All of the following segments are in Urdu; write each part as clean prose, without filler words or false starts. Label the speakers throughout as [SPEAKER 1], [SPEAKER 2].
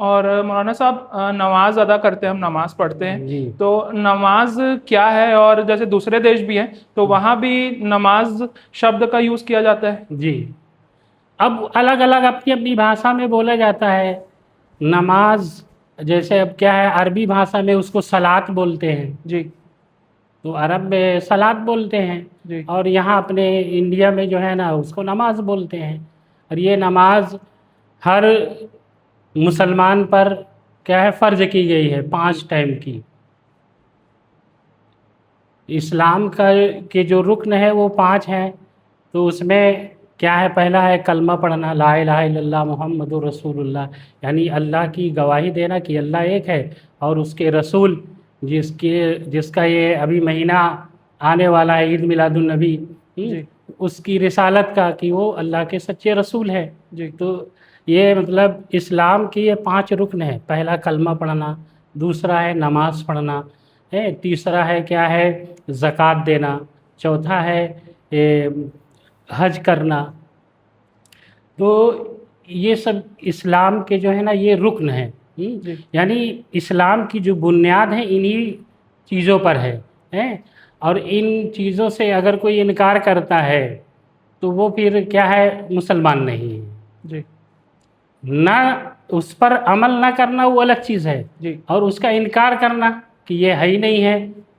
[SPEAKER 1] اور مولانا صاحب نماز ادا کرتے ہیں، ہم نماز پڑھتے ہیں،
[SPEAKER 2] جی
[SPEAKER 1] تو نماز کیا ہے؟ اور جیسے دوسرے دیش بھی ہیں تو وہاں بھی نماز شبد کا یوز کیا جاتا ہے؟
[SPEAKER 2] جی، اب الگ الگ اپنی اپنی بھاشا میں بولا جاتا ہے نماز، جیسے اب کیا ہے عربی بھاشا میں اس کو صلاۃ بولتے ہیں،
[SPEAKER 1] جی
[SPEAKER 2] تو عرب میں صلاۃ بولتے ہیں،
[SPEAKER 1] جی
[SPEAKER 2] اور یہاں اپنے انڈیا میں جو ہے نا اس کو نماز بولتے ہیں۔ اور یہ نماز ہر مسلمان پر کیا ہے فرض کی گئی ہے 5 ٹائم کی۔ اسلام کے جو رکن ہے وہ 5 ہیں، تو اس میں کیا ہے پہلا ہے کلمہ پڑھنا، لا الہ الا اللہ محمد رسول اللہ، یعنی اللہ کی گواہی دینا کہ اللہ ایک ہے، اور اس کے رسول جس کا یہ ابھی مہینہ آنے والا ہے عید میلاد النبی،
[SPEAKER 1] جی
[SPEAKER 2] اس کی رسالت کا کہ وہ اللہ کے سچے رسول ہے۔
[SPEAKER 1] جی
[SPEAKER 2] تو یہ مطلب اسلام کی یہ 5 رکن ہیں، پہلا کلمہ پڑھنا، دوسرا ہے نماز پڑھنا ہے، تیسرا ہے کیا ہے زکوٰۃ دینا، چوتھا ہے حج کرنا۔ تو یہ سب اسلام کے جو ہے نا یہ رکن ہیں،
[SPEAKER 1] جی
[SPEAKER 2] یعنی اسلام کی جو بنیاد ہے انہی چیزوں پر ہے، اور ان چیزوں سے اگر کوئی انکار کرتا ہے تو وہ پھر کیا ہے مسلمان نہیں ہے۔
[SPEAKER 1] جی
[SPEAKER 2] نہ اس پر عمل نہ کرنا وہ الگ چیز ہے،
[SPEAKER 1] جی
[SPEAKER 2] اور اس کا انکار کرنا کہ یہ ہے ہی نہیں ہے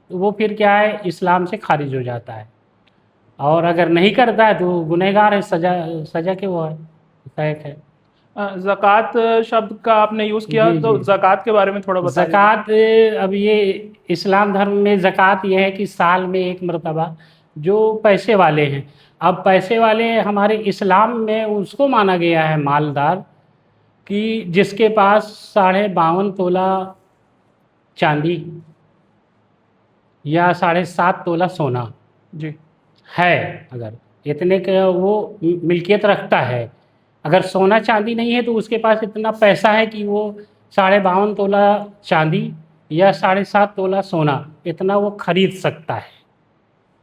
[SPEAKER 2] تو وہ پھر کیا ہے اسلام سے خارج ہو جاتا ہے، اور اگر نہیں کرتا ہے تو وہ گنہگار ہے، سزا کے وہ ہے مستحق ہے۔
[SPEAKER 1] زکوٰۃ شبد کا آپ نے یوز کیا،
[SPEAKER 2] جی
[SPEAKER 1] تو
[SPEAKER 2] جی،
[SPEAKER 1] زکوٰۃ کے بارے میں تھوڑا بتا دیجیے۔
[SPEAKER 2] زکوٰۃ، اب یہ اسلام دھرم میں زکوٰۃ یہ ہے کہ سال میں 1 مرتبہ جو پیسے والے ہیں، اب پیسے والے ہمارے اسلام میں اس کو مانا گیا ہے مالدار کہ جس کے پاس 52.5 تولہ چاندی یا 7.5 تولہ سونا
[SPEAKER 1] جی
[SPEAKER 2] ہے، اگر اتنے کا وہ ملکیت رکھتا ہے، اگر سونا چاندی نہیں ہے تو اس کے پاس اتنا پیسہ ہے کہ وہ 52.5 تولہ چاندی یا 7.5 تولہ سونا اتنا وہ خرید سکتا ہے،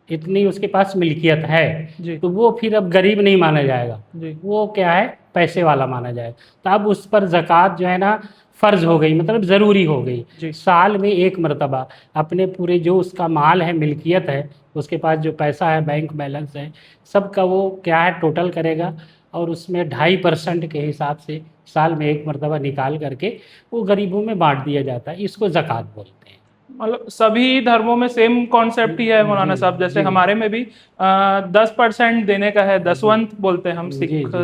[SPEAKER 2] اتنی اس کے پاس ملکیت ہے،
[SPEAKER 1] جی
[SPEAKER 2] تو وہ پھر اب غریب نہیں مانا جائے گا،
[SPEAKER 1] جی
[SPEAKER 2] وہ کیا ہے پیسے والا مانا جائے گا۔ تو اب اس پر زکوٰۃ جو ہے نا فرض ہو گئی، مطلب ضروری ہو گئی،
[SPEAKER 1] جی
[SPEAKER 2] سال میں 1 مرتبہ اپنے پورے جو اس کا مال ہے ملکیت ہے، اس کے پاس جو پیسہ ہے بینک بیلنس ہے سب کا وہ کیا ہے ٹوٹل کرے گا، اور اس میں 2.5% کے حساب سے سال میں 1 مرتبہ نکال کر کے وہ غریبوں میں بانٹ دیا جاتا ہے، اس کو زکوٰۃ بولتے ہیں۔
[SPEAKER 1] مطلب سبھی دھرموں میں سیم کانسیپٹ ہی ہے مولانا صاحب، جیسے ہمارے میں بھی 10% دینے کا ہے، دسونت بولتے ہیں ہم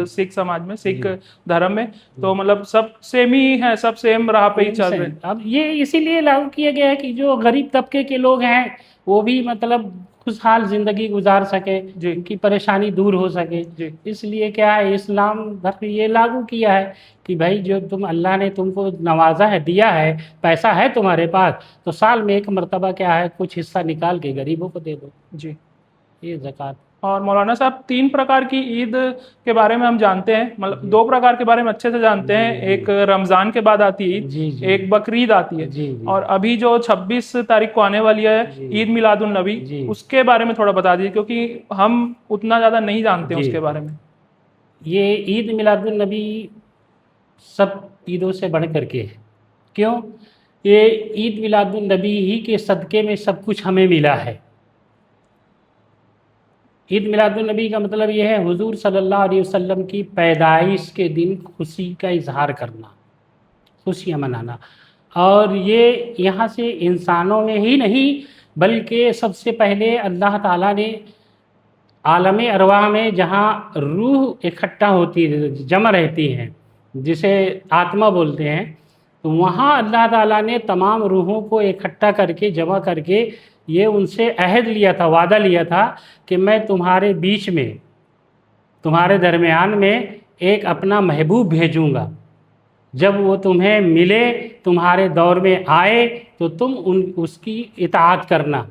[SPEAKER 1] سکھ سماج میں، سکھ دھرم میں، تو مطلب سب سیم ہی ہے، سب سیم راہ پہ ہی چل رہے ہیں۔
[SPEAKER 2] اب یہ اسی لیے لاگو کیا گیا ہے کہ جو غریب طبقے کے لوگ ہیں وہ بھی مطلب خوشحال زندگی گزار سکے،
[SPEAKER 1] جی
[SPEAKER 2] ان کی پریشانی دور ہو سکے،
[SPEAKER 1] جی
[SPEAKER 2] اس لیے کیا ہے اسلام دھرم یہ لاگو کیا ہے کہ بھائی جو اللہ نے تم کو نوازا ہے، دیا ہے، پیسہ ہے تمہارے پاس، تو سال میں 1 مرتبہ کیا ہے کچھ حصہ نکال کے غریبوں کو دے دو،
[SPEAKER 1] جی۔
[SPEAKER 2] یہ زکوٰۃ۔
[SPEAKER 1] اور مولانا صاحب 3 پرکار کی عید کے بارے میں ہم جانتے ہیں، مطلب 2 پرکار کے بارے میں اچھے سے جانتے ہیں، ایک رمضان کے بعد آتی ہے عید، ایک بقرعید آتی ہے، اور ابھی جو 26 تاریخ کو آنے والی ہے عید میلاد النبی، اس کے بارے میں تھوڑا بتا دیجیے، کیونکہ ہم اتنا زیادہ نہیں جانتے ہیں اس کے بارے میں۔
[SPEAKER 2] یہ عید میلاد النبی سب عیدوں سے بڑھ کر کے ہے، کیوں؟ یہ عید میلاد النبی ہی کے صدقے میں سب کچھ ہمیں ملا ہے۔ عید میلاد النبی کا مطلب یہ ہے حضور صلی اللہ علیہ وسلم کی پیدائش کے دن خوشی کا اظہار کرنا، خوشیاں منانا، اور یہ یہاں سے انسانوں میں ہی نہیں بلکہ سب سے پہلے اللہ تعالیٰ نے عالم ارواح میں جہاں روح اکٹھا ہوتی ہے، جمع رہتی ہیں، جسے آتما بولتے ہیں، تو وہاں اللہ تعالیٰ نے تمام روحوں کو اکٹھا کر کے جمع کر کے یہ ان سے عہد لیا تھا، وعدہ لیا تھا کہ میں تمہارے بیچ میں، تمہارے درمیان میں ایک اپنا محبوب بھیجوں گا، جب وہ تمہیں ملے، تمہارے دور میں آئے تو تم اس کی اطاعت کرنا،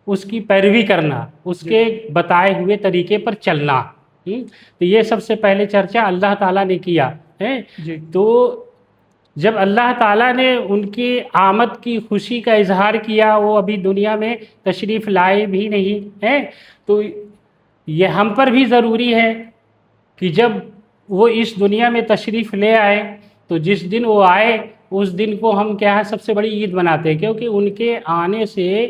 [SPEAKER 2] اس کی پیروی کرنا، اس کے بتائے ہوئے طریقے پر چلنا۔ تو یہ سب سے پہلے چرچا اللہ تعالیٰ نے کیا ہے۔ تو جب اللہ تعالیٰ نے ان کی آمد کی خوشی کا اظہار کیا، وہ ابھی دنیا میں تشریف لائے بھی نہیں ہیں، تو یہ ہم پر بھی ضروری ہے کہ جب وہ اس دنیا میں تشریف لے آئے تو جس دن وہ آئے اس دن کو ہم کیا ہے سب سے بڑی عید مناتے ہیں، کیونکہ ان کے آنے سے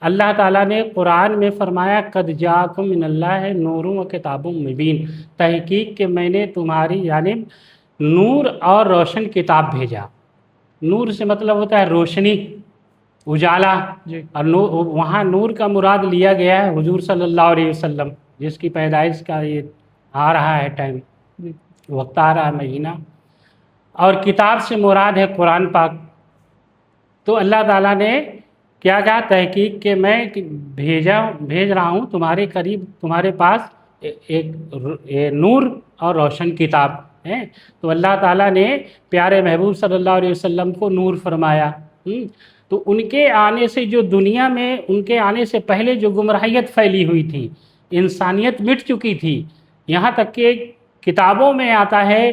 [SPEAKER 2] اللہ تعالیٰ نے قرآن میں فرمایا قد جاءکم من اللہ نور و کتاب مبین، تحقیق کہ میں نے تمہاری جانب نور اور روشن کتاب بھیجا۔ نور سے مطلب ہوتا ہے روشنی، اجالا،
[SPEAKER 1] جی
[SPEAKER 2] اور وہاں نور کا مراد لیا گیا ہے حضور صلی اللہ علیہ وسلم، جس کی پیدائش کا یہ آ رہا ہے ٹائم،
[SPEAKER 1] جی
[SPEAKER 2] وقت آ رہا ہے مہینہ، اور کتاب سے مراد ہے قرآن پاک۔ تو اللہ تعالیٰ نے کیا کہا، تحقیق کہ میں بھیج رہا ہوں تمہارے قریب، تمہارے پاس ایک نور اور روشن کتاب ہے۔ تو اللہ تعالیٰ نے پیارے محبوب صلی اللہ علیہ وسلم کو نور فرمایا۔ تو ان کے آنے سے جو دنیا میں، ان کے آنے سے پہلے جو گمراہیت پھیلی ہوئی تھی، انسانیت مٹ چکی تھی، یہاں تک کہ کتابوں میں آتا ہے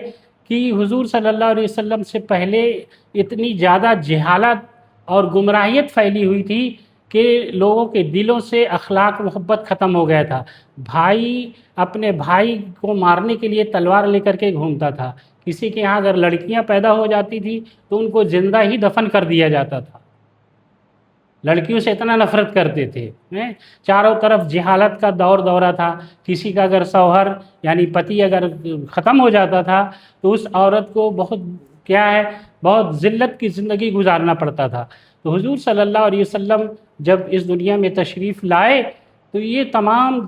[SPEAKER 2] کہ حضور صلی اللہ علیہ وسلم سے پہلے اتنی زیادہ جہالت اور گمراہیت پھیلی ہوئی تھی کہ لوگوں کے دلوں سے اخلاق محبت ختم ہو گیا تھا۔ بھائی اپنے بھائی کو مارنے کے لیے تلوار لے کر کے گھومتا تھا، کسی کے یہاں اگر لڑکیاں پیدا ہو جاتی تھی تو ان کو زندہ ہی دفن کر دیا جاتا تھا، لڑکیوں سے اتنا نفرت کرتے تھے۔ چاروں طرف جہالت کا دورہ تھا، کسی کا اگر شوہر یعنی پتی اگر ختم ہو جاتا تھا تو اس عورت کو بہت ذلت کی زندگی گزارنا پڑتا تھا۔ تو حضور صلی اللہ علیہ وسلم جب اس دنیا میں تشریف لائے تو یہ تمام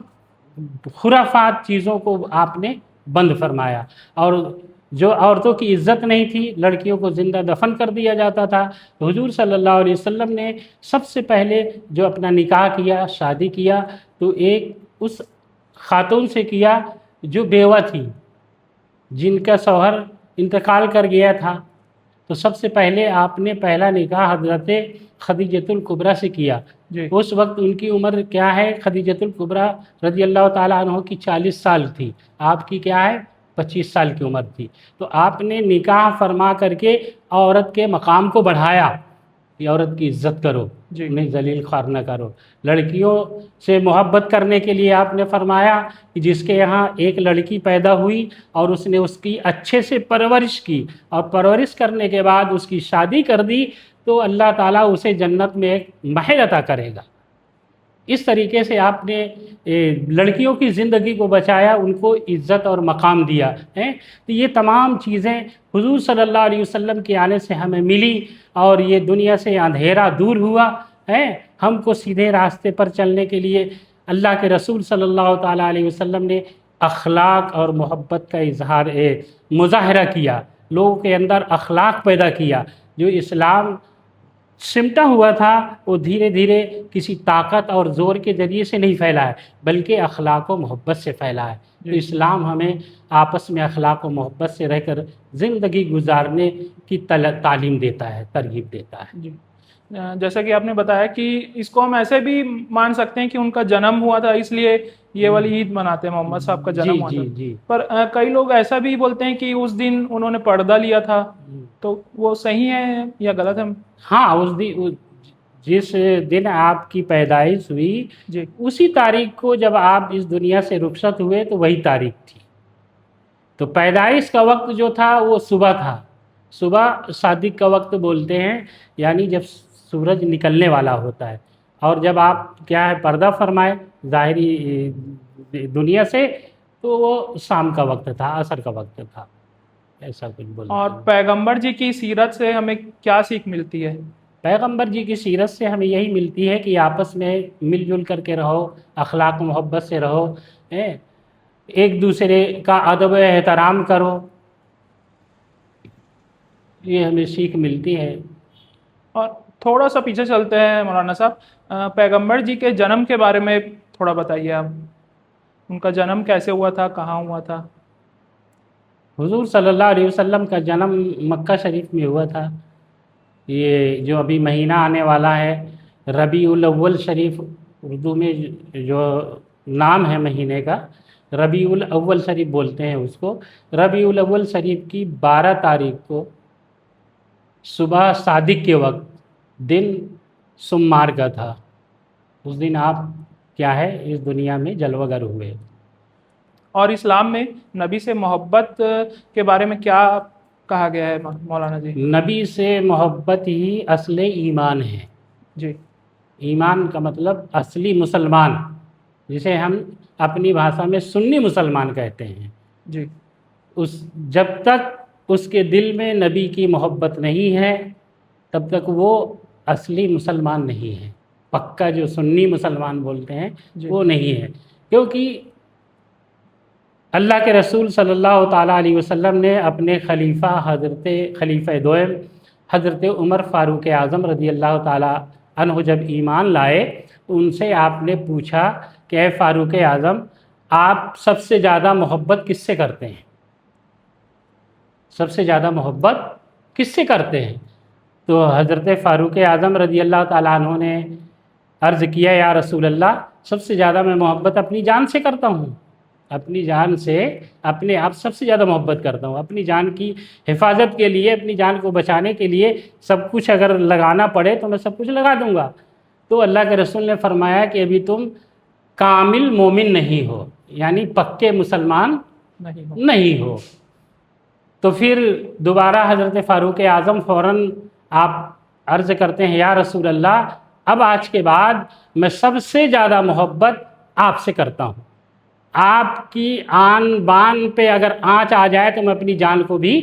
[SPEAKER 2] خرافات چیزوں کو آپ نے بند فرمایا، اور جو عورتوں کی عزت نہیں تھی، لڑکیوں کو زندہ دفن کر دیا جاتا تھا، تو حضور صلی اللہ علیہ وسلم نے سب سے پہلے جو اپنا نکاح کیا، شادی کیا، تو ایک اس خاتون سے کیا جو بیوہ تھی، جن کا شوہر انتقال کر گیا تھا۔ تو سب سے پہلے آپ نے پہلا نکاح حضرت خدیجۃ الکبریٰ سے کیا۔
[SPEAKER 1] جی
[SPEAKER 2] اس وقت ان کی عمر کیا ہے، خدیجۃ الکبریٰ رضی اللہ تعالیٰ عنہ کی 40 سال تھی، آپ کی کیا ہے 25 سال کی عمر تھی۔ تو آپ نے نکاح فرما کر کے عورت کے مقام کو بڑھایا کہ عورت کی عزت کرو،
[SPEAKER 1] جی
[SPEAKER 2] انہیں ذلیل خوار نہ کرو۔ لڑکیوں سے محبت کرنے کے لیے آپ نے فرمایا کہ جس کے یہاں ایک لڑکی پیدا ہوئی اور اس نے اس کی اچھے سے پرورش کی، اور پرورش کرنے کے بعد اس کی شادی کر دی، تو اللہ تعالیٰ اسے جنت میں ایک محل عطا کرے گا۔ اس طریقے سے آپ نے لڑکیوں کی زندگی کو بچایا، ان کو عزت اور مقام دیا ہے۔ تو یہ تمام چیزیں حضور صلی اللہ علیہ وسلم کے آنے سے ہمیں ملی، اور یہ دنیا سے اندھیرا دور ہوا ہے۔ ہم کو سیدھے راستے پر چلنے کے لیے اللہ کے رسول صلی اللہ تعالیٰ علیہ وسلم نے اخلاق اور محبت کا مظاہرہ کیا، لوگوں کے اندر اخلاق پیدا کیا۔ جو اسلام سمٹا ہوا تھا وہ دھیرے دھیرے کسی طاقت اور زور کے ذریعے سے نہیں پھیلا ہے، بلکہ اخلاق و محبت سے پھیلا ہے۔ تو اسلام ہمیں آپس میں اخلاق و محبت سے رہ کر زندگی گزارنے کی تعلیم دیتا ہے، ترغیب دیتا ہے۔
[SPEAKER 1] جی جیسا کہ آپ نے بتایا کہ اس کو ہم ایسے بھی مان سکتے ہیں کہ ان کا جنم ہوا تھا، اس لیے یہ والی عید مناتے ہیں، محمد صاحب کا جنم ہوا تھا۔
[SPEAKER 2] جی
[SPEAKER 1] پر کئی لوگ ایسا بھی بولتے ہیں کہ اس دن انہوں نے پردہ لیا تھا، تو وہ صحیح ہے یا غلط ہے؟
[SPEAKER 2] ہاں، جس دن آپ کی پیدائش ہوئی
[SPEAKER 1] جی
[SPEAKER 2] اسی تاریخ کو جب آپ اس دنیا سے رخصت ہوئے تو وہی تاریخ تھی۔ تو پیدائش کا وقت جو تھا وہ صبح تھا، صبح صادق کا وقت بولتے ہیں، یعنی جب سورج نکلنے والا ہوتا ہے، اور جب آپ کیا ہے پردہ فرمائے ظاہری دنیا سے تو وہ شام کا وقت تھا، عصر کا وقت تھا، ایسا کچھ بولتے ہیں۔
[SPEAKER 1] اور پیغمبر جی کی سیرت سے ہمیں کیا سیکھ ملتی ہے؟
[SPEAKER 2] پیغمبر جی کی سیرت سے ہمیں یہی ملتی ہے کہ آپس میں مل جل کر کے رہو، اخلاق و محبت سے رہو، ایک دوسرے کا ادب و احترام کرو، یہ ہمیں سیکھ ملتی ہے۔
[SPEAKER 1] اور تھوڑا سا پیچھے چلتے ہیں مولانا صاحب، پیغمبر جی کے جنم کے بارے میں تھوڑا بتائیے آپ، ان کا جنم کیسے ہوا تھا، کہاں ہوا تھا؟
[SPEAKER 2] حضور صلی اللہ علیہ وسلم کا جنم مکہ شریف میں ہوا تھا۔ یہ جو ابھی مہینہ آنے والا ہے ربیع الاول شریف، اردو میں جو نام ہے مہینے کا ربیع الاول شریف بولتے ہیں اس کو۔ ربیع الاول شریف کی 12 تاریخ کو صبح صادق کے وقت دن سمار کا تھا، اس دن آپ کیا ہے اس دنیا میں جلوہ گر ہوئے۔
[SPEAKER 1] اور اسلام میں نبی سے محبت کے بارے میں کیا کہا گیا ہے مولانا جی؟
[SPEAKER 2] نبی سے محبت ہی اصل ایمان ہے.
[SPEAKER 1] جی
[SPEAKER 2] ایمان کا مطلب اصلی مسلمان، جسے ہم اپنی بھاشا میں سنی مسلمان کہتے ہیں.
[SPEAKER 1] جی
[SPEAKER 2] جب تک اس کے دل میں نبی کی محبت نہیں ہے تب تک وہ اصلی مسلمان نہیں ہے. پکا جو سنی مسلمان بولتے ہیں
[SPEAKER 1] جی
[SPEAKER 2] وہ نہیں ہے، کیونکہ اللہ کے رسول صلی اللہ تعالیٰ علیہ وسلم نے اپنے خلیفہ دوئم حضرت عمر فاروق اعظم رضی اللہ تعالیٰ عنہ جب ایمان لائے تو ان سے آپ نے پوچھا کہ اے فاروق اعظم، آپ سب سے زیادہ محبت کس سے کرتے ہیں؟ سب سے زیادہ محبت کس سے کرتے ہیں؟ تو حضرت فاروق اعظم رضی اللہ تعالیٰ عنہ نے عرض کیا یا رسول اللہ، سب سے زیادہ میں محبت اپنی جان سے کرتا ہوں. اپنی جان سے اپنے آپ سب سے زیادہ محبت کرتا ہوں. اپنی جان کی حفاظت کے لیے، اپنی جان کو بچانے کے لیے سب کچھ اگر لگانا پڑے تو میں سب کچھ لگا دوں گا. تو اللہ کے رسول نے فرمایا کہ ابھی تم کامل مومن نہیں ہو، یعنی پکے مسلمان نہیں ہو. تو پھر دوبارہ حضرت فاروق اعظم فوراً آپ عرض کرتے ہیں یا رسول اللہ، اب آج کے بعد میں سب سے زیادہ محبت آپ سے کرتا ہوں. آپ کی آن بان پہ اگر آنچ آ جائے تو میں اپنی جان کو بھی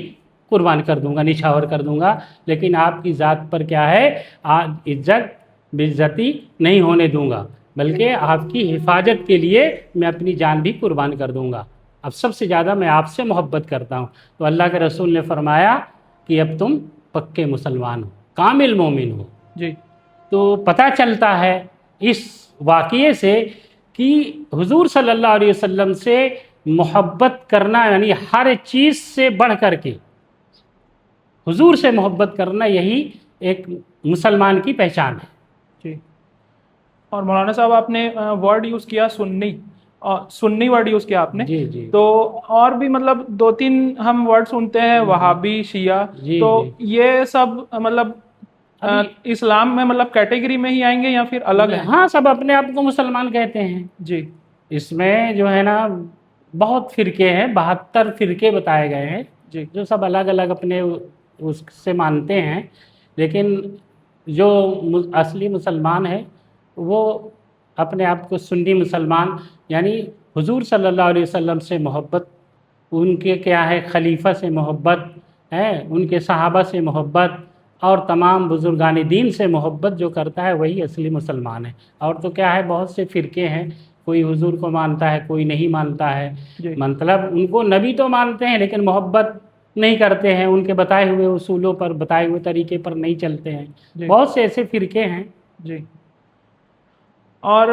[SPEAKER 2] قربان کر دوں گا، نچھاور کر دوں گا، لیکن آپ کی ذات پر کیا ہے، عزت بےعزتی نہیں ہونے دوں گا، بلکہ آپ کی حفاظت کے لیے میں اپنی جان بھی قربان کر دوں گا. اب سب سے زیادہ میں آپ سے محبت کرتا ہوں. تو اللہ کے رسول نے فرمایا کہ اب تم پکے مسلمان ہو، کامل مومن ہو.
[SPEAKER 1] جی
[SPEAKER 2] تو پتہ چلتا ہے اس واقعے سے کہ حضور صلی اللہ علیہ وسلم سے محبت کرنا، یعنی ہر چیز سے بڑھ کر کے حضور سے محبت کرنا، یہی ایک مسلمان کی پہچان ہے.
[SPEAKER 1] جی. اور مولانا صاحب آپ نے ورڈ یوز کیا سنی ورڈ یوز کیا آپ نے.
[SPEAKER 2] جی جی.
[SPEAKER 1] تو اور بھی مطلب 2-3 ہم ورڈ سنتے ہیں، وہابی، شیعہ، تو یہ سب مطلب اسلام میں مطلب کیٹیگری میں ہی آئیں گے یا پھر الگ ہیں؟
[SPEAKER 2] ہاں، سب اپنے آپ کو مسلمان کہتے ہیں.
[SPEAKER 1] جی.
[SPEAKER 2] اس میں جو ہے نا بہت فرقے ہیں، 72 فرقے بتائے گئے ہیں،
[SPEAKER 1] جی.
[SPEAKER 2] جو سب الگ الگ اپنے اس سے مانتے ہیں. لیکن جو اصلی مسلمان ہے وہ اپنے آپ کو سنی مسلمان، یعنی حضور صلی اللہ علیہ وسلم سے محبت، ان کے کیا ہے خلیفہ سے محبت ہے، ان کے صحابہ سے محبت اور تمام بزرگان دین سے محبت جو کرتا ہے وہی اصلی مسلمان ہے. اور تو کیا ہے، بہت سے فرقے ہیں، کوئی حضور کو مانتا ہے، کوئی نہیں مانتا ہے.
[SPEAKER 1] جی.
[SPEAKER 2] مطلب ان کو نبی تو مانتے ہیں لیکن محبت نہیں کرتے ہیں، ان کے بتائے ہوئے اصولوں پر، بتائے ہوئے طریقے پر نہیں چلتے ہیں.
[SPEAKER 1] جی.
[SPEAKER 2] بہت سے ایسے فرقے ہیں.
[SPEAKER 1] جی. اور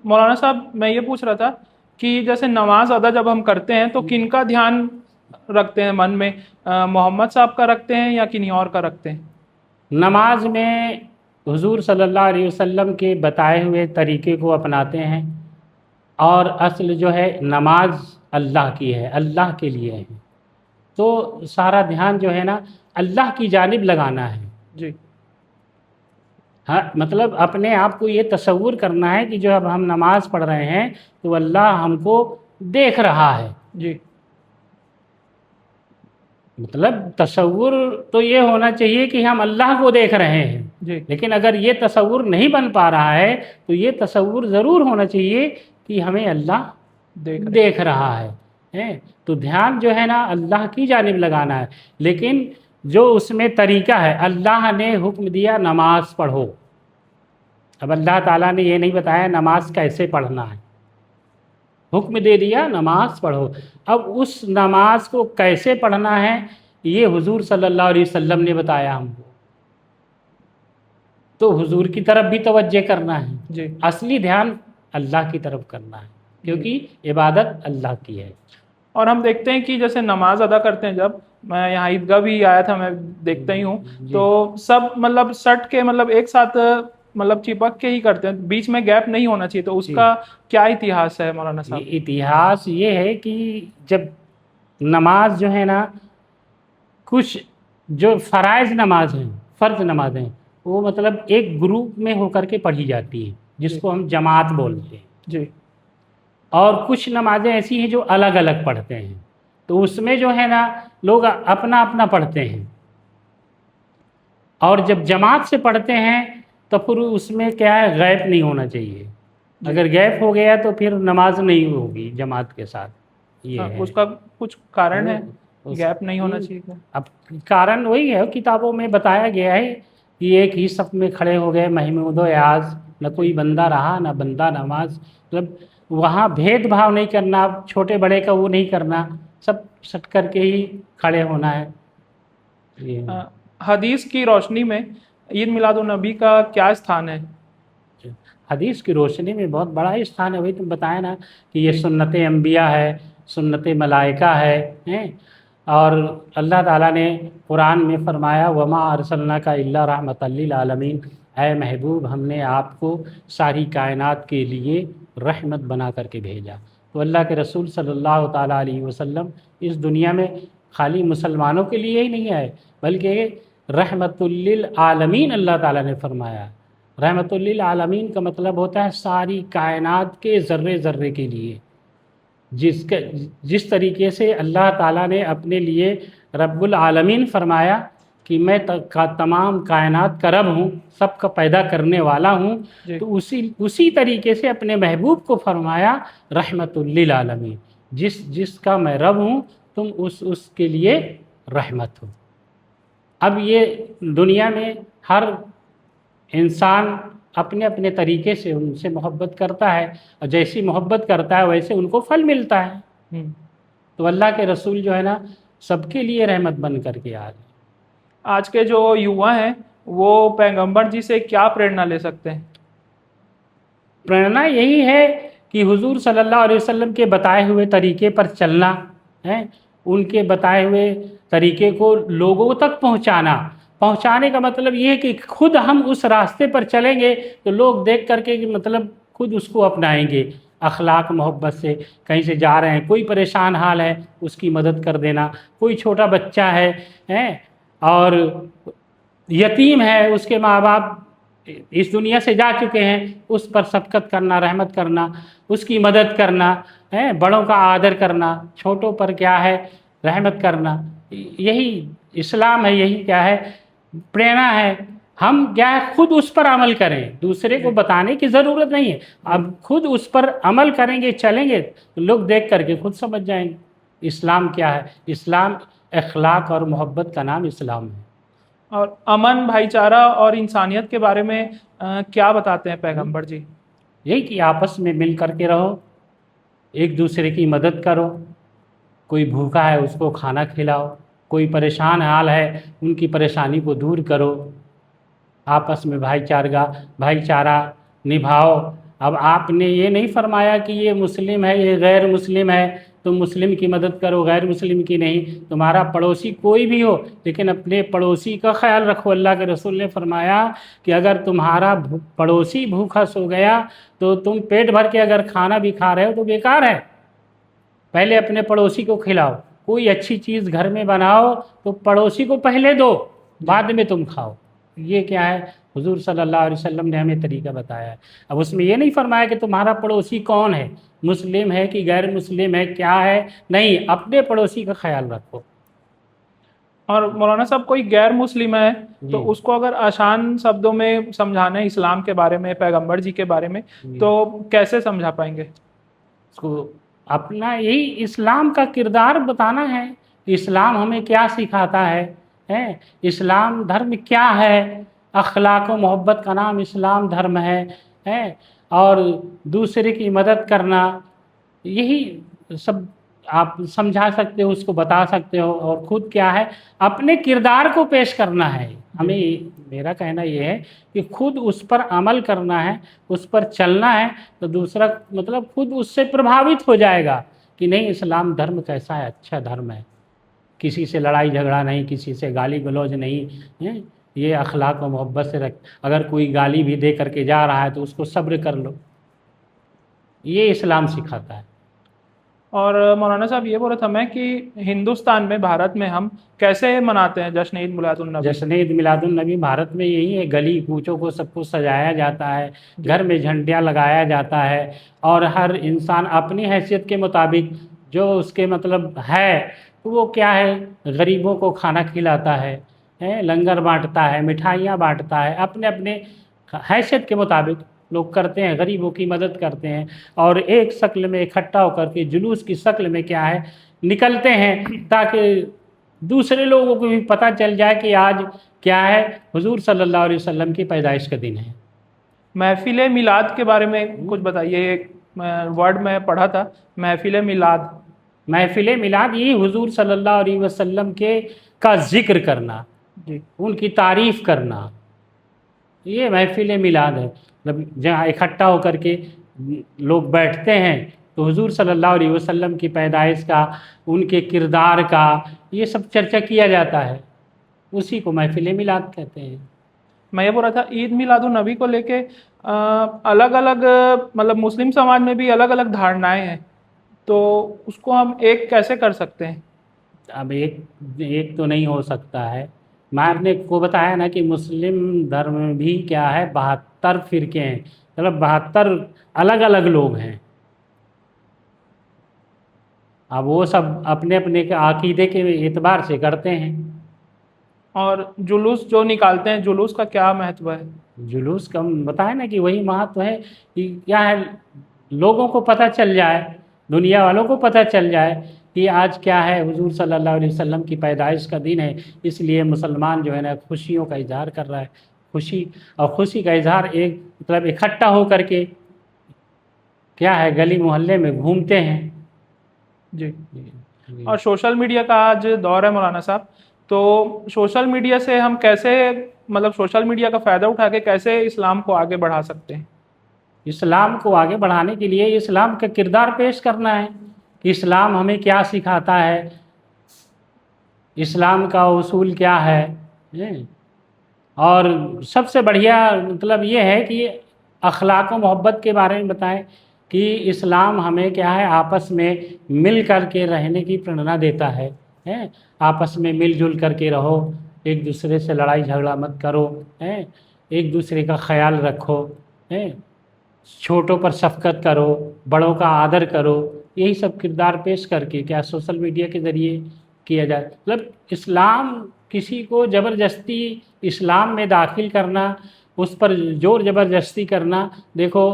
[SPEAKER 1] مولانا صاحب میں یہ پوچھ رہا تھا کہ جیسے نماز ادا جب ہم کرتے ہیں تو کن کا دھیان رکھتے ہیں من میں؟ محمد صاحب کا رکھتے ہیں یا کنہیں اور کا رکھتے ہیں؟
[SPEAKER 2] نماز میں حضور صلی اللہ علیہ وسلم کے بتائے ہوئے طریقے کو اپناتے ہیں، اور اصل جو ہے نماز اللہ کی ہے، اللہ کے لیے ہے. تو سارا دھیان جو ہے نا اللہ کی جانب لگانا ہے.
[SPEAKER 1] جی.
[SPEAKER 2] ہاں، مطلب اپنے آپ کو یہ تصور کرنا ہے کہ جو اب ہم نماز پڑھ رہے ہیں تو اللہ ہم کو دیکھ رہا ہے.
[SPEAKER 1] جی.
[SPEAKER 2] مطلب تصور تو یہ ہونا چاہیے کہ ہم اللہ کو دیکھ رہے ہیں.
[SPEAKER 1] جی.
[SPEAKER 2] لیکن اگر یہ تصور نہیں بن پا رہا ہے تو یہ تصور ضرور ہونا چاہیے کہ ہمیں اللہ دیکھ رہا ہے. تو دھیان جو ہے نا اللہ کی جانب لگانا ہے. لیکن جو اس میں طریقہ ہے، اللہ نے حکم دیا نماز پڑھو. اب اللہ تعالیٰ نے یہ نہیں بتایا نماز کیسے پڑھنا ہے، حکم دے دیا نماز پڑھو. اب اس نماز کو کیسے پڑھنا ہے یہ حضور صلی اللہ علیہ وسلم نے بتایا ہم کو. تو حضور کی طرف بھی توجہ کرنا ہے.
[SPEAKER 1] جی.
[SPEAKER 2] اصلی دھیان اللہ کی طرف کرنا ہے، کیونکہ عبادت اللہ کی ہے.
[SPEAKER 1] اور ہم دیکھتے ہیں کہ جیسے نماز ادا کرتے ہیں، جب میں یہاں عیدگاہ بھی آیا تھا، میں دیکھتا ہی ہوں، تو سب مطلب سٹ کے مطلب ایک ساتھ مطلب چپک کے ہی کرتے ہیں، بیچ میں گیپ نہیں ہونا چاہیے. تو اس کا کیا اتہاس ہے مولانا صاحب؟
[SPEAKER 2] اتہاس یہ ہے کہ جب نماز جو ہے نا، کچھ جو فرائض نماز ہیں، فرض نمازیں، وہ مطلب ایک گروپ میں ہو کر کے پڑھی جاتی ہیں جس کو ہم جماعت بولتے ہیں.
[SPEAKER 1] جی.
[SPEAKER 2] اور کچھ نمازیں ایسی ہیں جو الگ الگ پڑھتے ہیں. تو اس میں جو ہے نا لوگ اپنا اپنا پڑھتے ہیں، اور جب جماعت سے پڑھتے ہیں تو پھر اس میں کیا ہے، غیب نہیں ہونا چاہیے. اگر غیب ہو گیا تو پھر نماز نہیں ہوگی جماعت کے ساتھ. یہ ہے
[SPEAKER 1] اس کا کچھ کارن ہے
[SPEAKER 2] اس-
[SPEAKER 1] گیپ نہیں ہونا چاہیے کیا؟
[SPEAKER 2] اب کارن وہی ہے، کتابوں میں بتایا گیا ہے کہ ایک ہی صف میں کھڑے ہو گئے محمود و ایاز، نہ کوئی بندہ رہا نہ بندہ نماز. مطلب وہاں بھید بھاؤ نہیں کرنا، چھوٹے بڑے کا وہ نہیں کرنا، سب سٹ کر کے ہی کھڑے ہونا ہے. یہ
[SPEAKER 1] حدیث کی روشنی میں عید میلاد النبی کا کیا استھان ہے؟
[SPEAKER 2] حدیث کی روشنی میں بہت بڑا استھان ہے. وہی تم بتائے نا کہ یہ سنت انبیاء ہے، سنت ملائکہ ہے، اور اللہ تعالیٰ نے قرآن میں فرمایا وما ارسلناک الا رحمۃ للعالمین، اے محبوب ہم نے آپ کو ساری کائنات کے لیے رحمت بنا کر کے بھیجا. تو اللہ کے رسول صلی اللہ تعالیٰ علیہ وسلم اس دنیا میں خالی مسلمانوں کے لیے ہی نہیں آئے، بلکہ رحمت للعالمین اللہ تعالیٰ نے فرمایا. رحمت للعالمین کا مطلب ہوتا ہے ساری کائنات کے ذرے ذرے کے لیے. جس طریقے سے اللہ تعالیٰ نے اپنے لیے رب العالمین فرمایا کہ میں تمام کائنات کا رب ہوں، سب کا پیدا کرنے والا ہوں،
[SPEAKER 1] جی.
[SPEAKER 2] تو اسی طریقے سے اپنے محبوب کو فرمایا رحمت للعالمین، جس کا میں رب ہوں تم اس کے لیے رحمت ہو. اب یہ دنیا میں ہر انسان اپنے اپنے طریقے سے ان سے محبت کرتا ہے، اور جیسی محبت کرتا ہے ویسے ان کو پھل ملتا ہے. تو اللہ کے رسول جو ہے نا سب کے لیے رحمت بن کر کے آ گئے.
[SPEAKER 1] آج کے جو یووا ہیں وہ پیغمبر جی سے کیا پریرنا لے سکتے ہیں؟
[SPEAKER 2] پریرنا یہی ہے کہ حضور صلی اللہ علیہ وسلم کے بتائے ہوئے طریقے پر چلنا ہے، ان کے بتائے ہوئے طریقے کو لوگوں تک پہنچانے کا مطلب یہ ہے کہ خود ہم اس راستے پر چلیں گے تو لوگ دیکھ کر کے مطلب خود اس کو اپنائیں گے. اخلاق محبت سے کہیں سے جا رہے ہیں، کوئی پریشان حال ہے اس کی مدد کر دینا، کوئی چھوٹا بچہ ہے اور یتیم ہے، اس کے ماں باپ اس دنیا سے جا چکے ہیں، اس پر شفقت کرنا، رحمت کرنا، اس کی مدد کرنا، بڑوں کا آدر کرنا، چھوٹوں پر کیا ہے رحمت کرنا. یہی اسلام ہے، یہی کیا ہے پریرنا ہے. ہم کیا ہے خود اس پر عمل کریں، دوسرے کو بتانے کی ضرورت نہیں ہے. اب خود اس پر عمل کریں گے، چلیں گے تو لوگ دیکھ کر کے خود سمجھ جائیں گے اسلام کیا ہے. اسلام اخلاق اور محبت کا نام اسلام ہے.
[SPEAKER 1] اور امن، بھائی چارہ اور انسانیت کے بارے میں کیا بتاتے ہیں پیغمبر جی؟
[SPEAKER 2] یہی کہ آپس میں مل کر کے رہو، ایک دوسرے کی مدد کرو، کوئی بھوکا ہے اس کو کھانا کھلاؤ، کوئی پریشان حال ہے ان کی پریشانی کو دور کرو، آپس میں بھائی چارہ نبھاؤ. اب آپ نے یہ نہیں فرمایا کہ یہ مسلم ہے یہ غیر مسلم ہے، تم مسلم کی مدد کرو غیر مسلم کی نہیں. تمہارا پڑوسی کوئی بھی ہو لیکن اپنے پڑوسی کا خیال رکھو. اللہ کے رسول نے فرمایا کہ اگر تمہارا پڑوسی بھوکا سو گیا تو تم پیٹ بھر کے اگر کھانا بھی کھا رہے ہو تو بیکار ہے. پہلے اپنے پڑوسی کو کھلاؤ، کوئی اچھی چیز گھر میں بناؤ تو پڑوسی کو پہلے دو، بعد میں تم کھاؤ. یہ کیا ہے حضور صلی اللہ علیہ وسلم نے ہمیں طریقہ بتایا ہے. اب اس میں یہ نہیں فرمایا کہ تمہارا پڑوسی کون ہے، مسلم ہے کہ غیر مسلم ہے کیا ہے، نہیں، اپنے پڑوسی کا خیال رکھو.
[SPEAKER 1] اور مولانا صاحب کوئی غیر مسلم ہے تو اس کو اگر آسان شبدوں میں سمجھانا ہے اسلام کے بارے میں، پیغمبر جی کے بارے میں، تو کیسے سمجھا پائیں گے
[SPEAKER 2] اس کو؟ اپنا یہی اسلام کا کردار بتانا ہے، اسلام ہمیں کیا سکھاتا ہے، اسلام دھرم کیا ہے، اخلاق و محبت کا نام اسلام دھرم ہے، اور دوسرے کی مدد کرنا، یہی سب آپ سمجھا سکتے ہو، اس کو بتا سکتے ہو. اور خود کیا ہے اپنے کردار کو پیش کرنا ہے. ہمیں میرا کہنا یہ ہے کہ خود اس پر عمل کرنا ہے، اس پر چلنا ہے، تو دوسرا مطلب خود اس سے پربھاوت ہو جائے گا کہ نہیں اسلام دھرم کیسا ہے، اچھا دھرم ہے، کسی سے لڑائی جھگڑا نہیں، کسی سے گالی گلوج نہیں، یہ اخلاق و محبت سے رکھ. اگر کوئی گالی بھی دے کر کے جا رہا ہے تو اس کو صبر کر لو، یہ اسلام سکھاتا ہے.
[SPEAKER 1] اور مولانا صاحب یہ بول رہا تھا میں کہ ہندوستان میں، بھارت میں ہم کیسے مناتے ہیں جشن عید میلاد النبی؟
[SPEAKER 2] جشن عید میلاد النبی بھارت میں یہی ہے، گلی کوچوں کو سب کو سجایا جاتا ہے، گھر میں جھنڈیاں لگایا جاتا ہے، اور ہر انسان اپنی حیثیت کے مطابق جو اس کے مطلب ہے تو وہ کیا ہے غریبوں کو کھانا کھلاتا ہے، لنگر بانٹتا ہے، مٹھائیاں بانٹتا ہے، اپنے اپنے حیثیت کے مطابق لوگ کرتے ہیں، غریبوں کی مدد کرتے ہیں، اور ایک شکل میں اکٹھا ہو کر کے جلوس کی شکل میں کیا ہے نکلتے ہیں، تاکہ دوسرے لوگوں کو بھی پتہ چل جائے کہ آج کیا ہے حضور صلی اللہ علیہ وسلم کی پیدائش کا دن ہے۔
[SPEAKER 1] محفل میلاد کے بارے میں کچھ بتائیے، ایک ورڈ میں پڑھا تھا، محفل میلاد۔
[SPEAKER 2] محفل میلاد یہ حضور صلی اللہ علیہ وسلم کے کا ذکر کرنا،
[SPEAKER 1] جی
[SPEAKER 2] ان کی تعریف کرنا، یہ محفل میلاد ہے۔ جہاں اکٹھا ہو کر کے لوگ بیٹھتے ہیں تو حضور صلی اللہ علیہ وسلم کی پیدائش کا، ان کے کردار کا یہ سب چرچا کیا جاتا ہے، اسی کو محفل میلاد کہتے ہیں۔
[SPEAKER 1] میں یہ بول رہا تھا عید میلاد النبی کو لے کے الگ الگ مطلب مسلم سماج میں بھی الگ الگ دھارنائیں ہیں، تو اس کو ہم ایک کیسے کر سکتے ہیں؟
[SPEAKER 2] اب ایک تو نہیں ہو سکتا ہے۔ میں آپ نے کو بتایا نا کہ مسلم دھرم میں بھی کیا ہے 72 فرقے ہیں، مطلب 72 الگ الگ لوگ ہیں۔ اب وہ سب اپنے اپنے عقیدے کے اعتبار سے کرتے ہیں۔
[SPEAKER 1] اور جلوس جو نکالتے ہیں، جلوس کا کیا مہتو ہے؟
[SPEAKER 2] جلوس کا بتایا نا کہ وہی مہتو ہے کہ کیا ہے لوگوں کو پتہ چل جائے، دنیا والوں کو پتہ چل جائے کہ آج کیا ہے حضور صلی اللہ علیہ وسلم کی پیدائش کا دن ہے، اس لیے مسلمان جو ہے نا خوشیوں کا اظہار کر رہا ہے۔ خوشی کا اظہار ایک مطلب اکٹھا ہو کر کے کیا ہے گلی محلے میں گھومتے ہیں۔
[SPEAKER 1] جی اور سوشل میڈیا کا آج دور ہے مولانا صاحب، تو سوشل میڈیا سے ہم کیسے مطلب سوشل میڈیا کا فائدہ اٹھا کے کیسے اسلام کو آگے بڑھا سکتے ہیں؟
[SPEAKER 2] اسلام کو آگے بڑھانے کے لیے اسلام کا کردار پیش کرنا ہے کہ اسلام ہمیں کیا سکھاتا ہے، اسلام کا اصول کیا ہے، اور سب سے بڑھیا مطلب یہ ہے کہ اخلاق و محبت کے بارے میں بتائیں کہ اسلام ہمیں کیا ہے آپس میں مل کر کے رہنے کی پریرنا دیتا ہے، آپس میں مل جل کر کے رہو، ایک دوسرے سے لڑائی جھگڑا مت کرو، ایک دوسرے کا خیال رکھو، چھوٹوں پر شفقت کرو، بڑوں کا آدر کرو، یہی سب کردار پیش کر کے کیا سوشل میڈیا کے ذریعے کیا جائے۔ مطلب اسلام کسی کو زبردستی اسلام میں داخل کرنا، اس پر زور زبردستی کرنا، دیکھو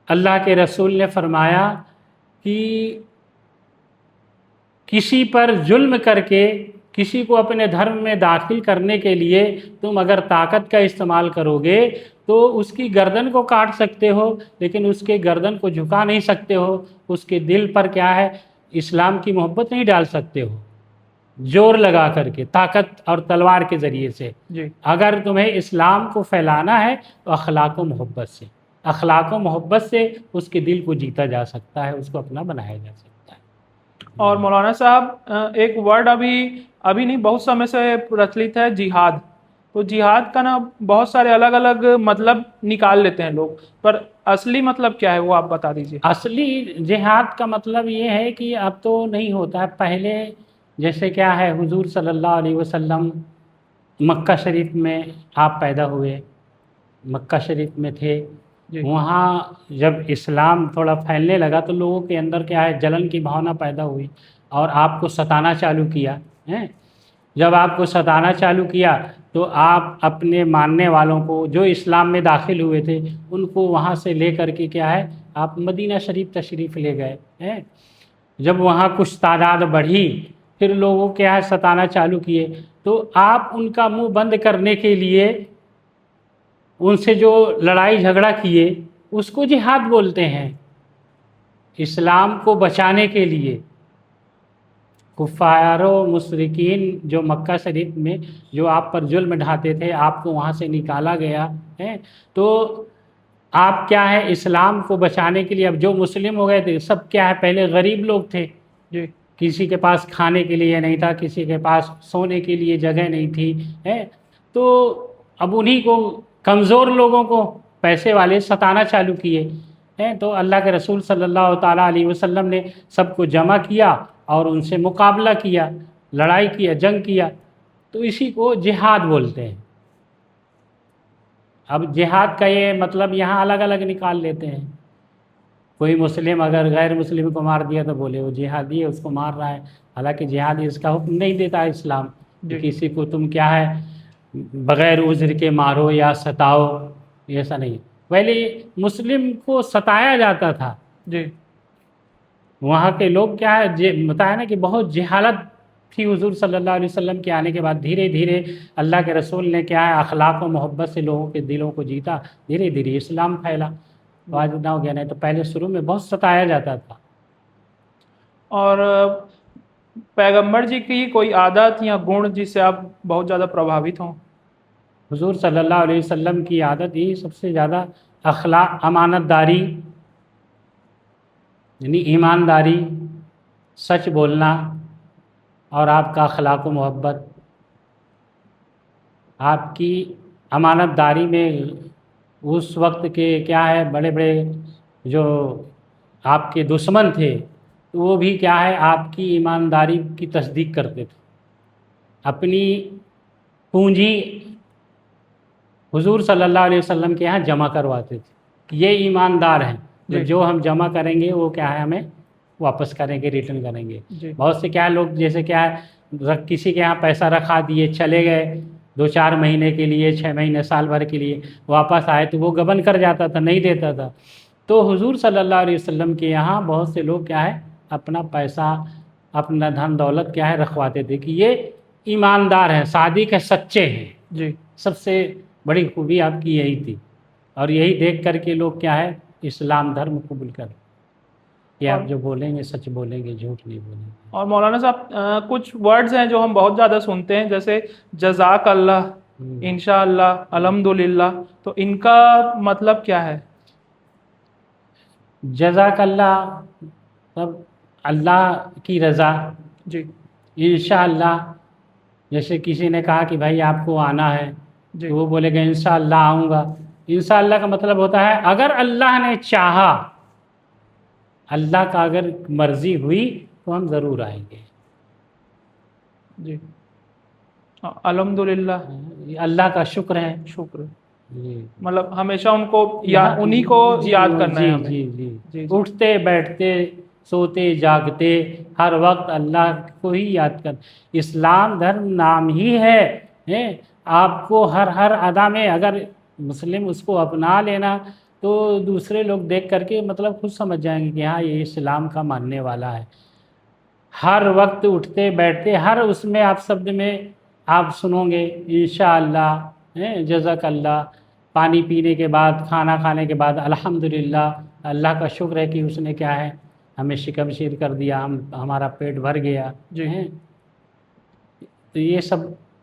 [SPEAKER 2] اللہ کے رسول نے فرمایا کہ کسی پر ظلم کر کے کسی کو اپنے دھرم میں داخل کرنے کے لیے تم اگر طاقت کا استعمال کرو گے تو اس کی گردن کو کاٹ سکتے ہو، لیکن اس کے گردن کو جھکا نہیں سکتے ہو، اس کے دل پر کیا ہے اسلام کی محبت نہیں ڈال سکتے ہو زور لگا کر کے، طاقت اور تلوار کے ذریعے سے۔
[SPEAKER 1] جی
[SPEAKER 2] اگر تمہیں اسلام کو پھیلانا ہے تو اخلاق و محبت سے، اخلاق و محبت سے اس کے دل کو جیتا جا سکتا ہے، اس کو اپنا بنایا جا سکتا ہے۔
[SPEAKER 1] اور مولانا صاحب ایک ورڈ ابھی نہیں بہت سمے سے پرچلت ہے، جہاد۔ تو جہاد کا نا بہت سارے الگ الگ مطلب نکال لیتے ہیں لوگ، پر اصلی مطلب کیا ہے وہ آپ بتا دیجیے۔
[SPEAKER 2] اصلی جہاد کا مطلب یہ ہے کہ اب تو نہیں ہوتا ہے، پہلے جیسے کیا ہے حضور صلی اللہ علیہ وسلم مکہ شریف میں آپ پیدا ہوئے، مکہ شریف میں تھے،
[SPEAKER 1] جی
[SPEAKER 2] وہاں جب اسلام تھوڑا پھیلنے لگا تو لوگوں کے اندر کیا ہے جلن کی بھاونا پیدا ہوئی اور آپ کو ستانا چالو کیا۔ جب آپ کو ستانا چالو کیا تو آپ اپنے ماننے والوں کو جو اسلام میں داخل ہوئے تھے ان کو وہاں سے لے کر کے کیا ہے آپ مدینہ شریف تشریف لے گئے۔ جب وہاں کچھ تعداد بڑھی پھر لوگوں کیا ہے ستانا چالو کیے، تو آپ ان کا منہ بند کرنے کے لیے ان سے جو لڑائی جھگڑا کیے اس کو جہاد بولتے ہیں۔ اسلام کو بچانے کے لیے کفار و مشرکین جو مکہ شریف میں جو آپ پر ظلم ڈھاتے تھے، آپ کو وہاں سے نکالا گیا ہے، تو آپ کیا ہے اسلام کو بچانے کے لیے اب جو مسلم ہو گئے تھے سب کیا ہے پہلے غریب لوگ تھے،
[SPEAKER 1] جی
[SPEAKER 2] کسی کے پاس کھانے کے لیے نہیں تھا، کسی کے پاس سونے کے لیے جگہ نہیں تھی، تو اب انہی کو کمزور لوگوں کو پیسے والے ستانا چالو کیے، تو اللہ کے رسول صلی اللہ تعالیٰ علیہ وسلم نے سب کو جمع کیا اور ان سے مقابلہ کیا، لڑائی کیا، جنگ کیا، تو اسی کو جہاد بولتے ہیں۔ اب جہاد کا یہ مطلب یہاں الگ الگ نکال لیتے ہیں، کوئی مسلم اگر غیر مسلم کو مار دیا تو بولے وہ جہادی ہے، اس کو مار رہا ہے، حالانکہ جہادی اس کا حکم نہیں دیتا ہے اسلام کہ
[SPEAKER 1] جی
[SPEAKER 2] کسی کو تم کیا ہے بغیر عذر کے مارو یا ستاؤ، ایسا نہیں۔ پہلے مسلم کو ستایا جاتا تھا،
[SPEAKER 1] جی
[SPEAKER 2] وہاں کے لوگ کیا ہے بتایا نا کہ بہت جہالت تھی حضور صلی اللہ علیہ وسلم کے آنے کے بعد، دھیرے دھیرے اللہ کے رسول نے کیا ہے اخلاق و محبت سے لوگوں کے دلوں کو جیتا، دھیرے دھیرے اسلام پھیلا، آج نہ ہو گیا، نہیں تو پہلے شروع میں بہت ستایا جاتا تھا۔
[SPEAKER 1] اور پیغمبر جی کی کوئی عادت یا گن جس سے آپ بہت زیادہ پربھاوت ہوں؟
[SPEAKER 2] حضور صلی اللہ علیہ وسلم کی عادت ہی سب سے زیادہ اخلاق، امانت داری، یعنی ایمانداری، سچ بولنا، اور آپ کا اخلاق و محبت۔ آپ کی امانت داری میں اس وقت کے کیا ہے بڑے بڑے جو آپ کے دشمن تھے وہ بھی کیا ہے آپ کی ایمانداری کی تصدیق کرتے تھے، اپنی پونجی حضور صلی اللہ علیہ وسلم کے یہاں جمع کرواتے تھے کہ یہ ایماندار ہیں،
[SPEAKER 1] جی
[SPEAKER 2] جو ہم جمع کریں گے وہ کیا ہے ہمیں واپس کریں گے، ریٹرن کریں گے۔
[SPEAKER 1] جی
[SPEAKER 2] بہت سے کیا لوگ جیسے کیا ہے کسی کے یہاں پیسہ رکھا دیے، چلے گئے 2-4 مہینے کے لیے، 6 مہینے، سال بھر کے لیے، واپس آئے تو وہ گبن کر جاتا تھا، نہیں دیتا تھا۔ تو حضور صلی اللہ علیہ وسلم کے یہاں بہت سے لوگ کیا ہے اپنا پیسہ، اپنا دھن دولت کیا ہے رکھواتے تھے کہ یہ ایماندار ہیں، صادق ہیں، سچے ہیں۔
[SPEAKER 1] جی
[SPEAKER 2] سب سے بڑی خوبی آپ کی یہی تھی، اور یہی دیکھ کر کے لوگ کیا ہے اسلام دھرم قبول کر کہ آپ جو بولیں گے سچ بولیں گے، جھوٹ نہیں بولیں گے۔
[SPEAKER 1] اور مولانا صاحب کچھ ورڈز ہیں جو ہم بہت زیادہ سنتے ہیں، جیسے جزاک اللہ، انشاءاللہ، الحمدللہ، تو ان کا مطلب کیا ہے؟
[SPEAKER 2] جزاک اللہ تب اللہ کی رضا،
[SPEAKER 1] جی
[SPEAKER 2] انشاءاللہ جیسے کسی نے کہا کہ بھائی آپ کو آنا ہے
[SPEAKER 1] جی
[SPEAKER 2] تو وہ بولے گا انشاءاللہ آؤں گا۔ انشاءاللہ کا مطلب ہوتا ہے اگر اللہ نے چاہا، اللہ کا اگر مرضی ہوئی تو ہم ضرور آئیں گے۔
[SPEAKER 1] جی الحمدللہ،
[SPEAKER 2] اللہ کا شکر ہے۔
[SPEAKER 1] شکر،
[SPEAKER 2] جی
[SPEAKER 1] مطلب ہمیشہ ان کو انہی کو یاد کرنا ہے ہمیں۔
[SPEAKER 2] جی جی
[SPEAKER 1] جی
[SPEAKER 2] اٹھتے بیٹھتے سوتے جاگتے ہر وقت اللہ کو ہی یاد کر۔ اسلام دھرم نام ہی ہے، آپ کو ہر ادا میں اگر مسلم اس کو اپنا لینا تو دوسرے لوگ دیکھ کر کے مطلب خود سمجھ جائیں گے کہ ہاں یہ اسلام کا ماننے والا ہے۔ ہر وقت اٹھتے بیٹھتے ہر اس میں آپ شبد میں آپ سنو گے انشاءاللہ، جزاک اللہ، پانی پینے کے بعد، کھانا کھانے کے بعد الحمدللہ، اللہ کا شکر ہے کہ اس نے کیا ہے ہمیں شکم شیر کر دیا، ہمارا پیٹ بھر گیا۔
[SPEAKER 1] جی
[SPEAKER 2] تو یہ سب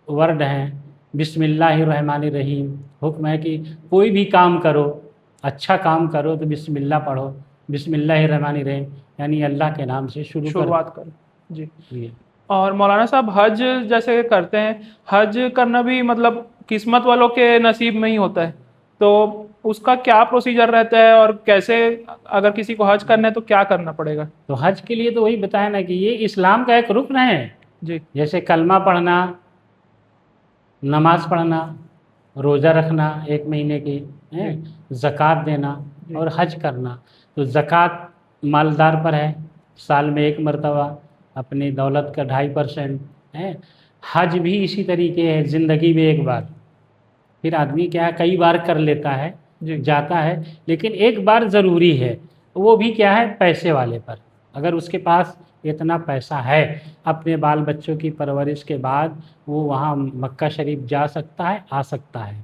[SPEAKER 2] ورڈ ہیں۔ بسم اللہ الرحمن الرحیم، حکم ہے کہ کوئی بھی کام کرو، اچھا کام کرو تو بسم اللہ پڑھو، بسم اللہ الرحمن الرحیم، یعنی اللہ کے نام سے
[SPEAKER 1] شروعات کرو۔ جی
[SPEAKER 2] جی
[SPEAKER 1] اور مولانا صاحب حج جیسے کرتے ہیں، حج کرنا بھی مطلب قسمت والوں کے نصیب میں ہی ہوتا ہے، تو اس کا کیا پروسیجر رہتا ہے اور کیسے اگر کسی کو حج کرنا ہے تو کیا کرنا پڑے گا؟
[SPEAKER 2] تو حج کے لیے تو وہی بتایا نا کہ یہ اسلام کا ایک رکن ہے،
[SPEAKER 1] جی
[SPEAKER 2] جیسے کلمہ پڑھنا، نماز پڑھنا، روزہ رکھنا 1 مہینے کی، زکوٰۃ دینا اور حج کرنا۔ تو زکوٰۃ مالدار پر ہے، سال میں 1 مرتبہ، اپنی دولت کا 2.5% ہے۔ حج بھی اسی طریقے ہے، زندگی میں 1 بار، پھر آدمی کیا کئی بار کر لیتا ہے، جاتا ہے، لیکن 1 بار ضروری ہے، وہ بھی کیا ہے پیسے والے پر۔ اگر اس کے پاس اتنا پیسہ ہے، اپنے بال بچوں کی پرورش کے بعد وہ وہاں مکہ شریف جا سکتا ہے، آ سکتا ہے،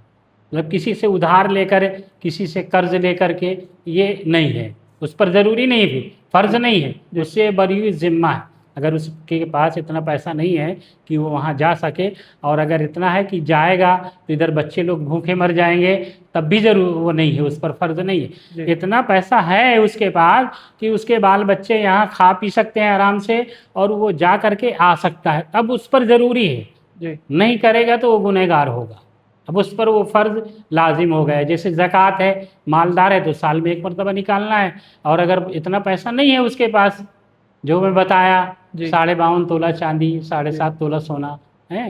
[SPEAKER 2] مطلب کسی سے ادھار لے کر، کسی سے قرض لے کر کے یہ نہیں ہے، اس پر ضروری نہیں ہے، فرض نہیں ہے، جس سے بری ذمہ ہے۔ اگر اس کے پاس اتنا پیسہ نہیں ہے کہ وہ وہاں جا سکے، اور اگر اتنا ہے کہ جائے گا تو ادھر بچے لوگ بھوکے مر جائیں گے، تب بھی ضرور وہ نہیں ہے، اس پر فرض نہیں ہے۔ اتنا پیسہ ہے اس کے پاس کہ اس کے بال بچے یہاں کھا پی سکتے ہیں آرام سے، اور وہ جا کر کے آ سکتا ہے، اب اس پر ضروری ہے۔ نہیں کرے گا تو وہ گنہگار ہوگا، اب اس پر وہ فرض لازم ہو گیا۔ جیسے زکوٰۃ ہے، مالدار ہے تو سال میں 1 مرتبہ نکالنا ہے، اور اگر اتنا پیسہ نہیں ہے اس کے پاس، جو میں بتایا 52.5 تولہ چاندی، 7.5 تولہ سونا ہے،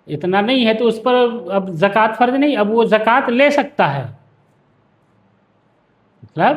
[SPEAKER 2] اتنا نہیں ہے تو اس پر اب زکوٰۃ فرض نہیں، اب وہ زکوٰۃ لے سکتا ہے، مطلب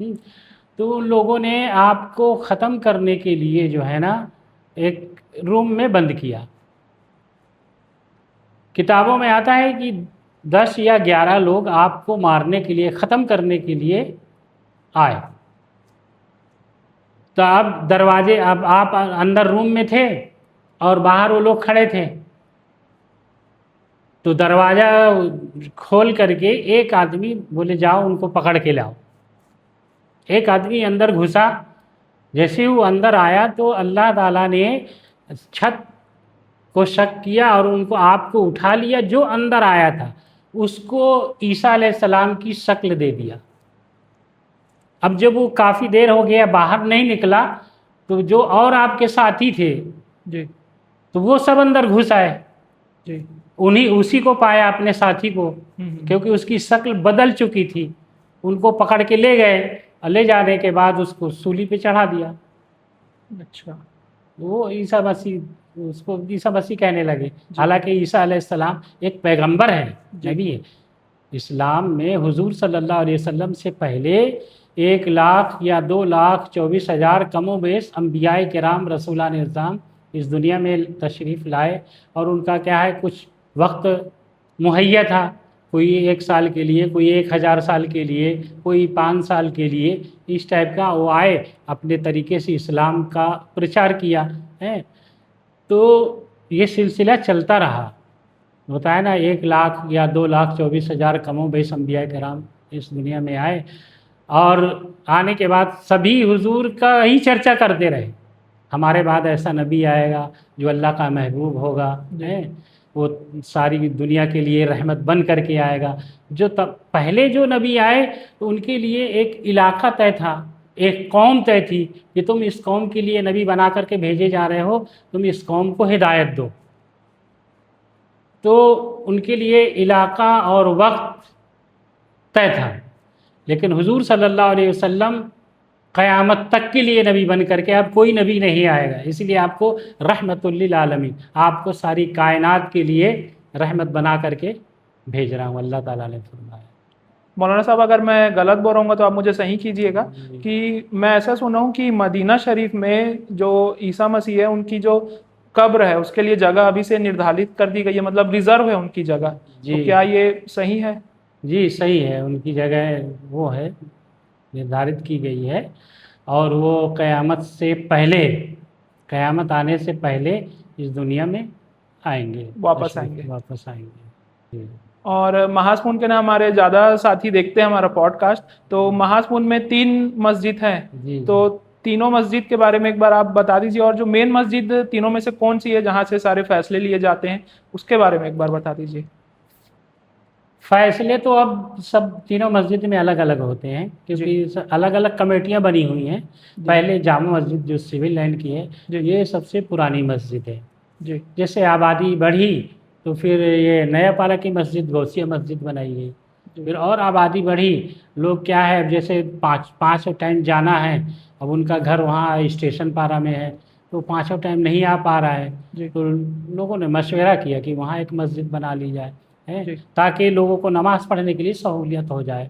[SPEAKER 2] تو ان لوگوں نے آپ کو ختم کرنے کے لیے جو ہے نا ایک روم میں بند کیا. کتابوں میں آتا ہے کہ 10 یا 11 لوگ آپ کو مارنے کے لیے، ختم کرنے کے لیے آئے. تو اب آپ اندر روم میں تھے اور باہر وہ لوگ کھڑے تھے. تو دروازہ کھول کر کے ایک آدمی بولے جاؤ ان کو پکڑ کے لاؤ. ایک آدمی اندر گھسا. جیسے وہ اندر آیا تو اللہ تعالیٰ نے چھت کو شک کیا اور ان کو آپ کو اٹھا لیا. جو اندر آیا تھا اس کو عیسیٰ علیہ السلام کی شکل دے دیا. اب جب وہ کافی دیر ہو گیا باہر نہیں نکلا تو جو اور آپ کے ساتھی تھے
[SPEAKER 1] جی
[SPEAKER 2] تو وہ سب اندر گھس آئے.
[SPEAKER 1] جی
[SPEAKER 2] اسی کو پایا اپنے ساتھی کو، کیونکہ اس کی شکل بدل چکی تھی. ان کو پکڑ کے لے گئے اور لے جانے کے بعد اس کو سولی پہ چڑھا دیا.
[SPEAKER 1] اچھا.
[SPEAKER 2] وہ عیسیٰ مسیح، اس کو عیسیٰ مسیح کہنے لگے. حالانکہ عیسیٰ علیہ السلام ایک پیغمبر ہے، نبی ہے. اسلام میں حضور صلی اللہ علیہ وسلم سے پہلے 1 لاکھ یا 2,24,000 کم و بیش انبیاء کرام رسولان اعظام اس دنیا میں تشریف لائے. اور ان کا کیا ہے، کچھ وقت مہیا تھا. کوئی 1 سال کے لیے، کوئی 1000 سال کے لیے، کوئی 5 سال کے لیے، اس ٹائپ کا وہ آئے، اپنے طریقے سے اسلام کا پرچار کیا ہے. تو یہ سلسلہ چلتا رہا. ہوتا ہے نا 1 لاکھ یا 2,24,000 کم و بیش انبیاء کرام اس دنیا میں آئے. اور آنے کے بعد سبھی حضور کا ہی چرچا کرتے رہے. ہمارے بعد ایسا نبی آئے گا جو اللہ کا محبوب ہوگا، وہ ساری دنیا کے لیے رحمت بن کر کے آئے گا. پہلے جو نبی آئے تو ان کے لیے ایک علاقہ طے تھا، ایک قوم طے تھی کہ تم اس قوم کے لیے نبی بنا کر کے بھیجے جا رہے ہو، تم اس قوم کو ہدایت دو. تو ان کے لیے علاقہ اور وقت طے تھا. لیکن حضور صلی اللہ علیہ وسلم قیامت تک کے لیے نبی بن کر کے اب کوئی نبی نہیں آئے گا. اس لیے آپ کو رحمت للعالمین، آپ کو ساری کائنات کے لیے رحمت بنا کر کے بھیج رہا ہوں، اللہ تعالیٰ نے فرمایا.
[SPEAKER 1] مولانا صاحب اگر میں غلط بول رہا ہوں گا تو آپ مجھے صحیح کیجئے گا کہ میں ایسا سنا ہوں کہ مدینہ شریف میں جو عیسیٰ مسیح ہے ان کی جو قبر ہے اس کے لیے جگہ ابھی سے نردھارت کر دی گئی ہے، مطلب ریزرو ہے ان کی جگہ. تو کیا یہ صحیح ہے؟
[SPEAKER 2] جی صحیح ہے. ان کی جگہ وہ ہے، نردھارت کی گئی ہے. اور وہ قیامت سے پہلے، قیامت آنے سے پہلے اس دنیا میں آئیں گے،
[SPEAKER 1] واپس آئیں گے.
[SPEAKER 2] جی.
[SPEAKER 1] اور محاذ پون کے نا ہمارے زیادہ ساتھی دیکھتے ہیں ہمارا پوڈ کاسٹ، تو محاذ پون میں 3 مسجد ہیں.
[SPEAKER 2] جی.
[SPEAKER 1] تو تینوں مسجد کے بارے میں ایک بار آپ بتا دیجیے، اور جو مین مسجد تینوں میں سے کون سی ہے جہاں سے سارے فیصلے لیے جاتے ہیں اس کے بارے میں ایک بار بتا دیجیے.
[SPEAKER 2] فیصلے تو اب سب تینوں مسجد میں الگ الگ ہوتے ہیں، کیونکہ الگ الگ کمیٹیاں بنی ہوئی ہیں. پہلے جامع مسجد جو سول لائن کی ہے، یہ سب سے پرانی مسجد ہے.
[SPEAKER 1] جی. جیسے
[SPEAKER 2] جیسے آبادی بڑھی تو پھر یہ نیا پارہ کی مسجد غوثیہ مسجد بنائی گئی. پھر اور آبادی بڑھی، لوگ کیا ہے جیسے 5 ٹائم جانا ہے، اب ان کا گھر وہاں اسٹیشن پارہ میں ہے تو 5 ٹائم نہیں آ پا رہا ہے. تو لوگوں نے مشورہ کیا کہ وہاں ایک مسجد بنا لی جائے تاکہ لوگوں کو نماز پڑھنے کے لیے سہولیت ہو جائے.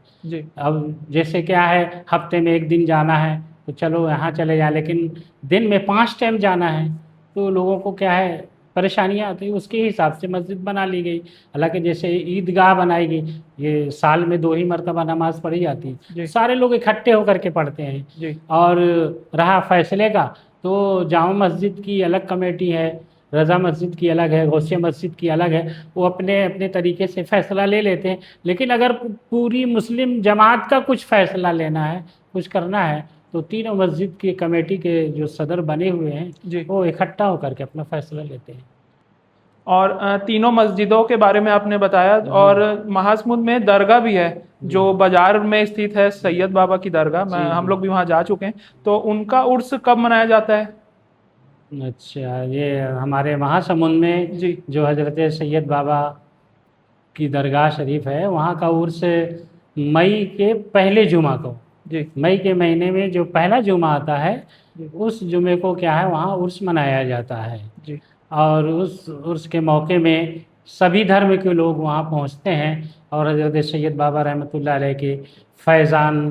[SPEAKER 2] اب جیسے کیا ہے ہفتے میں 1 دن جانا ہے تو چلو یہاں چلے جائیں، لیکن دن میں 5 ٹائم جانا ہے تو لوگوں کو کیا ہے پریشانیاں آتی. اس کے حساب سے مسجد بنا لی گئی. حالانکہ جیسے عیدگاہ بنائی گئی، یہ سال میں 2 ہی مرتبہ نماز پڑھی جاتی ہے، سارے لوگ اکٹھے ہو کر کے پڑھتے ہیں. اور رہا فیصلے کا تو جامع مسجد کی الگ کمیٹی ہے، رضا مسجد کی الگ ہے، غوثیہ مسجد کی الگ ہے. وہ اپنے اپنے طریقے سے فیصلہ لے لیتے ہیں. لیکن اگر پوری مسلم جماعت کا کچھ فیصلہ لینا ہے، کچھ کرنا ہے تو تینوں مسجد کی کمیٹی کے جو صدر بنے ہوئے ہیں وہ اکٹھا ہو کر کے اپنا فیصلہ لیتے ہیں.
[SPEAKER 1] اور تینوں مسجدوں کے بارے میں آپ نے بتایا. اور محاذ پون میں درگاہ بھی ہے جو بازار میں استھت ہے، سید بابا کی درگاہ. ہم لوگ بھی وہاں جا چکے ہیں. تو ان کا عرس کب منایا جاتا ہے؟
[SPEAKER 2] اچھا، یہ ہمارے مہاسمند میں جو حضرت سید بابا کی درگاہ شریف ہے وہاں کا عرس مئی کے پہلے جمعہ کو، مئی کے مہینے میں جو پہلا جمعہ آتا ہے اس جمعے کو کیا ہے وہاں عرس منایا جاتا ہے. اور اس عرس کے موقع میں سبھی دھرم کے لوگ وہاں پہنچتے ہیں اور حضرت سید بابا رحمۃ اللہ علیہ کے فیضان